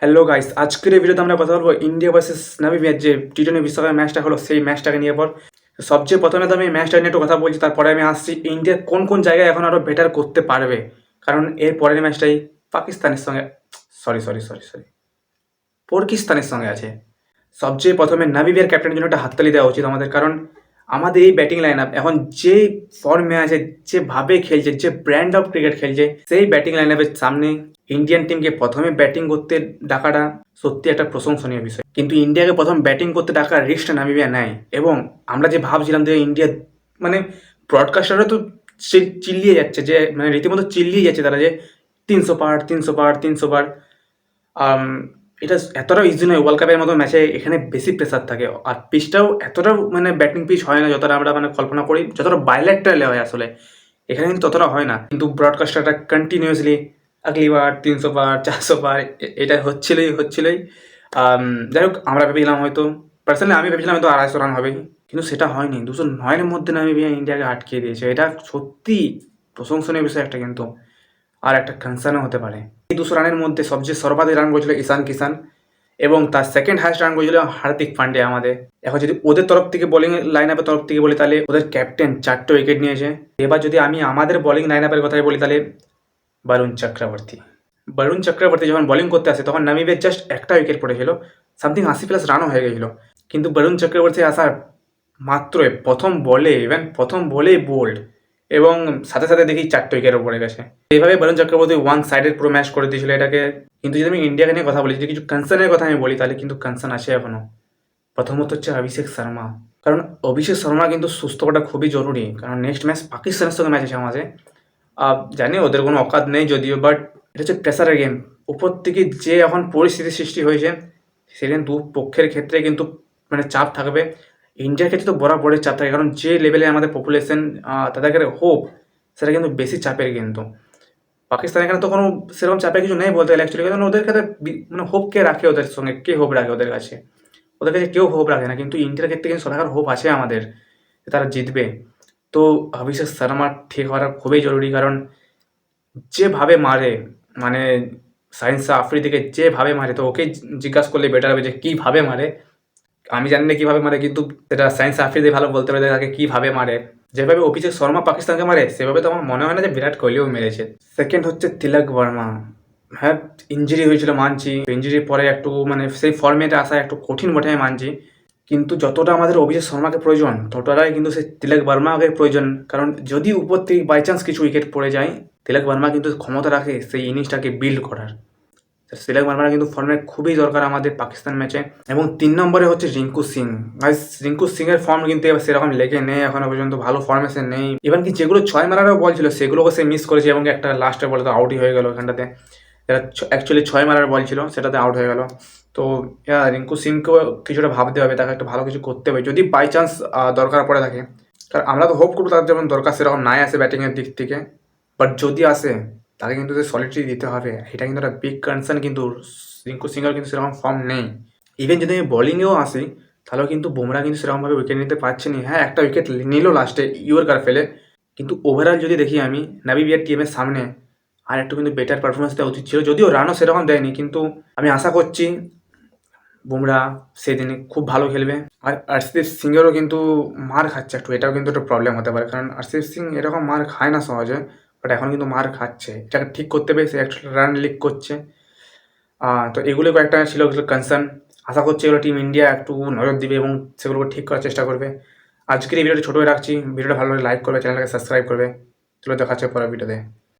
Hello guys, আজকের এই ভিডিওতে আমরা কথা বলবো ইন্ডিয়া ভার্সেস নামিবিয়ার যে টি-20 বিশ্বকাপের ম্যাচটা হলো সেই ম্যাচটাকে নিয়ে পর। সবচেয়ে প্রথমে তো আমি ম্যাচটা নিয়ে একটু কথা বলছি, তারপরে আমি আসছি ইন্ডিয়া কোন কোন জায়গায় এখন আরও বেটার করতে পারবে। কারণ এর পরের ম্যাচটাই পাকিস্তানের সঙ্গে, সরি পাকিস্তানের সঙ্গে আছে। সবচেয়ে প্রথমে নামিবিয়ার ক্যাপ্টেনের জন্য একটা হাততালি দেওয়া উচিত আমাদের, কারণ আমাদের এই ব্যাটিং লাইন আপ এখন যে ফর্মে আছে, যেভাবে খেলছে, যে ব্র্যান্ড অফ ক্রিকেট খেলছে, সেই ব্যাটিং লাইন আপের সামনে ইন্ডিয়ান টিমকে প্রথমে ব্যাটিং করতে ডাকাটা সত্যি একটা প্রশংসনীয় বিষয়। কিন্তু ইন্ডিয়াকে প্রথম ব্যাটিং করতে ডাকার রিস্কটা নামিবিয়া নেয়, এবং আমরা যে ভাবছিলাম যে ইন্ডিয়া মানে ব্রডকাস্টাররা তো চিল্লিয়ে যাচ্ছে, যে মানে রীতিমতো চিল্লিয়ে যাচ্ছে তারা, যে 300 পার। এটা এতটাও ইজি নয়, ওয়ার্ল্ড কাপের মতো ম্যাচে এখানে বেশি প্রেসার থাকে, আর পিচটাও এতটাও মানে ব্যাটিং পিচ হয় না যতটা আমরা মানে কল্পনা করি, যতটা বাইল্যাটারালে হয় আসলে এখানে কিন্তু ততটা হয় না। কিন্তু ব্রডকাস্টারটা কন্টিনিউয়াসলি আগলিবার 300 পার 400 পার এটা হচ্ছিলই। যাই হোক, আমরা ভেবেছিলাম হয়তো, পার্সোনালি আমি ভেবেছিলাম হয়তো 250 রান হবে, কিন্তু সেটা হয়নি। 209-এর মধ্যে নামিবিয়া ইন্ডিয়াকে আটকে দিয়েছে। এটা সত্যি প্রশংসনীয় বিষয় একটা, কিন্তু আর একটা কনসার্নও হতে পারে। এই 200 রানের মধ্যে সবচেয়ে সর্বাধিক রান করেছিল ঈশান কিষান, এবং তার সেকেন্ড হাইস্ট রান করেছিল হার্দিক পান্ডিয়া আমাদের। এখন যদি ওদের তরফ থেকে বোলিং লাইন আপের তরফ থেকে বলি, তাহলে ওদের ক্যাপ্টেন 4টে উইকেট নিয়েছে। এবার যদি আমি আমাদের বোলিং লাইন আপের কথাই বলি, তাহলে বরুণ চক্রবর্তী যখন বোলিং করতে আসে তখন নামিবিয়ার জাস্ট একটা উইকেট পড়েছিল, সামথিং 80+ রানও হয়ে গেছিলো। কিন্তু বরুণ চক্রবর্তী আসার মাত্রই প্রথম বলেই বোল্ড, এবং সাথে সাথে দেখি 4টে উইকেটও পড়ে গেছে। এইভাবে বরুণ চক্রবর্তী ওয়ান সাইডেড পুরো ম্যাচ করে দিয়েছিল এটাকে। কিন্তু যদি আমি ইন্ডিয়াকে নিয়ে কথা বলি, যদি কিছু কনসার্নের কথা আমি বলি, তাহলে কিন্তু কনসার্ন আছে এখনও। প্রথমত হচ্ছে অভিষেক শর্মা, কারণ অভিষেক শর্মা কিন্তু সুস্থ হওয়াটা খুবই জরুরি, কারণ নেক্সট ম্যাচ পাকিস্তানের সঙ্গে ম্যাচ আছে আমাদের। জানি ওদের কোনো অকাত নেই যদিও, বাট এটা হচ্ছে প্রেসারের গেম। উপর থেকে যে এখন পরিস্থিতি সৃষ্টি হয়েছে, সেখানে দু পক্ষের ক্ষেত্রে কিন্তু মানে চাপ থাকবে। ইন্ডিয়ার ক্ষেত্রে তো বরাবরের চাপ থাকে, কারণ যে লেভেলে আমাদের পপুলেশন, তাদের হোপ সেটা কিন্তু বেশি চাপের। কিন্তু পাকিস্তানের এখানে তো কোনো সেরকম চাপের কিছু নেই বলতে গেলে অ্যাকচুয়ালি, কারণ ওদের কাছে মানে হোপ কে রাখে, ওদের সঙ্গে কে হোপ রাখে ওদের কাছে? ওদের কাছে কেউ হোপ রাখে না। কিন্তু ইন্ডিয়ার ক্ষেত্রে কিন্তু সবার হোপ আছে আমাদের যে তারা জিতবে। তো অভিষেক শর্মা ঠিক হওয়াটা খুবই জরুরি, কারণ যেভাবে মারে, মানে সায়েন্স আফ্রিদিকে যেভাবে মারে, তো ওকে জিজ্ঞাসা করলে বেটার হবে যে কীভাবে মারে। আমি জানি না কীভাবে মারে, কিন্তু সেটা সায়েন্স আফ্রিদি ভালো বলতে পারে তাকে কীভাবে মারে। যেভাবে অভিষেক শর্মা পাকিস্তানকে মারে, সেভাবে তো আমার মনে হয় না যে বিরাট কোহলিও মেরেছে। সেকেন্ড হচ্ছে তিলক বর্মা। হ্যাঁ, ইঞ্জুরি হয়েছিল মানছি, ইঞ্জুরির পরে একটু মানে সেই ফর্মেটে আসা একটু কঠিন বটে আমি মানছি, কিন্তু যতটা আমাদের অভিষেক শর্মাকে প্রয়োজন, ততটাই কিন্তু সেই তিলক বর্মাকে প্রয়োজন। কারণ যদি উপর থেকে বাই চান্স কিছু উইকেট পড়ে যায়, তিলক বর্মা কিন্তু ক্ষমতা রাখে সেই ইনিংসটাকে বিল্ড করার। তিলক বর্মার কিন্তু ফর্মে খুবই দরকার আমাদের পাকিস্তান ম্যাচে। এবং 3 নম্বরে হচ্ছে রিঙ্কু সিং। রিঙ্কু সিংয়ের ফর্ম কিন্তু এবার সেরকম লেগে নেই, এখনো পর্যন্ত ভালো ফর্মেশন নেই। ইভেন কি যেগুলো 6 মারারও বল ছিল, সেগুলোকে সে মিস করেছে, এবং একটা লাস্টের বলে তো আউটই হয়ে গেল এখানটাতে। যেটা অ্যাকচুয়ালি 6 মারার বল ছিল, সেটাতে আউট হয়ে গেল। তো রিঙ্কু সিংকেও কিছুটা ভাবতে হবে, তাকে একটা ভালো কিছু করতে হবে যদি বাই চান্স দরকার পড়ে থাকে। কারণ আমরা তো হোপ করবো তার যেমন দরকার সেরকম নাই আসে ব্যাটিংয়ের দিক থেকে, বাট যদি আসে তাকে কিন্তু সলিটারি দিতে হবে। এটা কিন্তু একটা বিগ কনসার্ন। কিন্তু রিঙ্কু সিংয়ের কিন্তু সেরকম ফর্ম নেই। ইভেন যদি আমি বোলিংয়েও আসি, তাহলেও কিন্তু বুমরা কিন্তু সেরকমভাবে উইকেট নিতে পারছে না। হ্যাঁ, একটা উইকেট নিল লাস্টে ইয়র্কার ফেলে, কিন্তু ওভারঅল যদি দেখি আমি নামিবিয়ার টিমের সামনে আর একটু কিন্তু বেটার পারফরমেন্স দেওয়া উচিত ছিল। যদিও রানও সেরকম দেয়নি, কিন্তু আমি আশা করছি বুমরা সেদিনে খুব ভালো খেলবে। আর আরশদীপ সিংয়েরও কিন্তু মার খাচ্ছে একটু, এটাও কিন্তু একটা প্রবলেম হতে পারে, কারণ আরশদীপ সিং এরকম মার খায় না সহজে, বাট এখন কিন্তু মার খাচ্ছে। এটাকে ঠিক করতে পেরে সে একটা রান লিক করছে। তো এগুলো কয়েকটা ছিল কনসার্ন। আশা করছি এগুলো টিম ইন্ডিয়া একটু নজর দিবে এবং সেগুলোকে ঠিক করার চেষ্টা করবে। আজকের এই ভিডিওটি ছোটো রাখছি। ভিডিওটা ভালো লাগে লাইক করবে, চ্যানেলটাকে সাবস্ক্রাইব করবে। চলো দেখা হচ্ছে পরের ভিডিওতে।